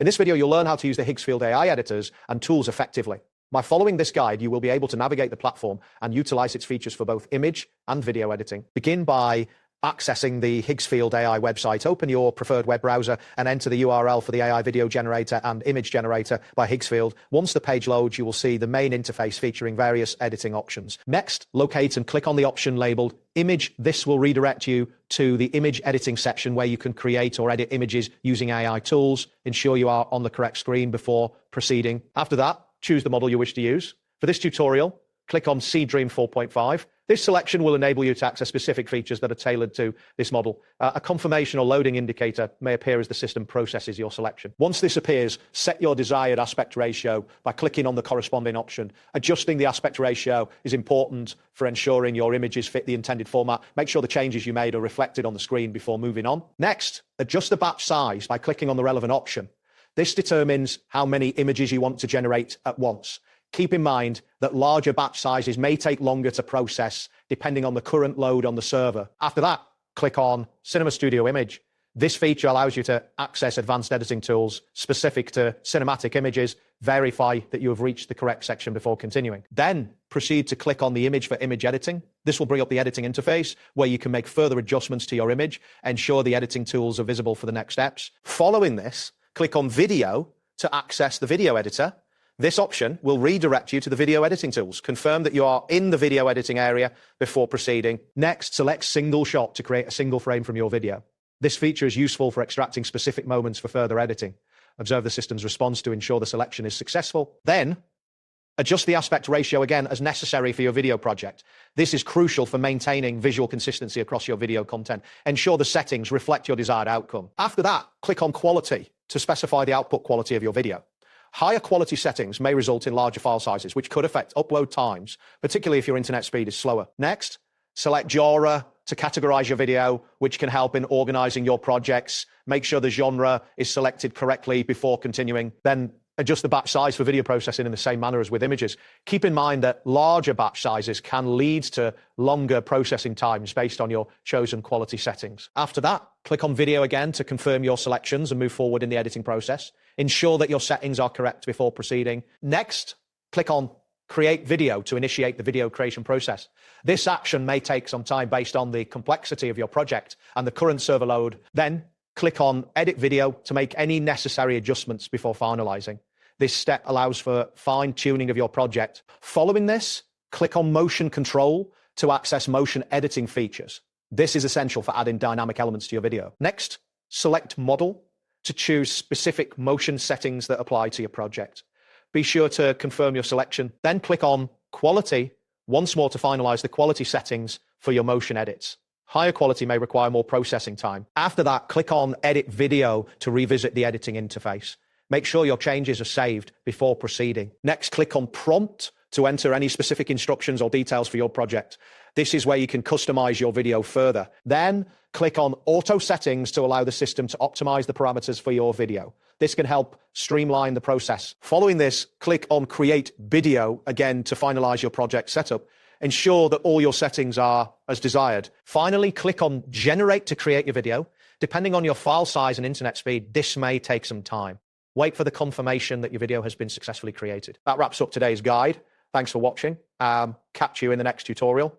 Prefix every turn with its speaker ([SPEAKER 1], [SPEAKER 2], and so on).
[SPEAKER 1] In this video, you'll learn how to use the Higgsfield AI editors and tools effectively. By following this guide, you will be able to navigate the platform and utilize its features for both image and video editing. Begin by accessing the Higgsfield AI website. Open your preferred web browser and enter the URL for the AI video generator and image generator by Higgsfield. Once the page loads, you will see the main interface featuring various editing options. Next, locate and click on the option labeled Image. This will redirect you to the image editing section where you can create or edit images using AI tools. Ensure you are on the correct screen before proceeding. After that, choose the model you wish to use. For this tutorial, click on Dream 4.5. This selection will enable you to access specific features that are tailored to this model. A confirmation or loading indicator may appear as the system processes your selection. Once this appears, set your desired aspect ratio by clicking on the corresponding option. Adjusting the aspect ratio is important for ensuring your images fit the intended format. Make sure the changes you made are reflected on the screen before moving on. Next, adjust the batch size by clicking on the relevant option. This determines how many images you want to generate at once. Keep in mind that larger batch sizes may take longer to process depending on the current load on the server. After that, click on Cinema Studio Image. This feature allows you to access advanced editing tools specific to cinematic images. Verify that you have reached the correct section before continuing. Then proceed to click on the image for image editing. This will bring up the editing interface where you can make further adjustments to your image. Ensure the editing tools are visible for the next steps. Following this, click on Video to access the video editor. This option will redirect you to the video editing tools. Confirm that you are in the video editing area before proceeding. Next, select Single Shot to create a single frame from your video. This feature is useful for extracting specific moments for further editing. Observe the system's response to ensure the selection is successful. Then, adjust the aspect ratio again as necessary for your video project. This is crucial for maintaining visual consistency across your video content. Ensure the settings reflect your desired outcome. After that, click on Quality to specify the output quality of your video. Higher quality settings may result in larger file sizes, which could affect upload times, particularly if your internet speed is slower. Next, select genre to categorize your video, which can help in organizing your projects. Make sure the genre is selected correctly before continuing. Then adjust the batch size for video processing in the same manner as with images. Keep in mind that larger batch sizes can lead to longer processing times based on your chosen quality settings. After that, click on Video again to confirm your selections and move forward in the editing process. Ensure that your settings are correct before proceeding. Next, click on Create Video to initiate the video creation process. This action may take some time based on the complexity of your project and the current server load. Then, click on Edit Video to make any necessary adjustments before finalizing. This step allows for fine-tuning of your project. Following this, click on Motion Control to access motion editing features. This is essential for adding dynamic elements to your video. Next, select Model to choose specific motion settings that apply to your project. Be sure to confirm your selection. Then click on Quality once more to finalize the quality settings for your motion edits. Higher quality may require more processing time. After that, click on Edit Video to revisit the editing interface. Make sure your changes are saved before proceeding. Next, click on Prompt to enter any specific instructions or details for your project. This is where you can customize your video further. Then, click on Auto Settings to allow the system to optimize the parameters for your video. This can help streamline the process. Following this, click on Create Video again to finalize your project setup. Ensure that all your settings are as desired. Finally, click on Generate to create your video. Depending on your file size and internet speed, this may take some time. Wait for the confirmation that your video has been successfully created. That wraps up today's guide. Thanks for watching. Catch you in the next tutorial.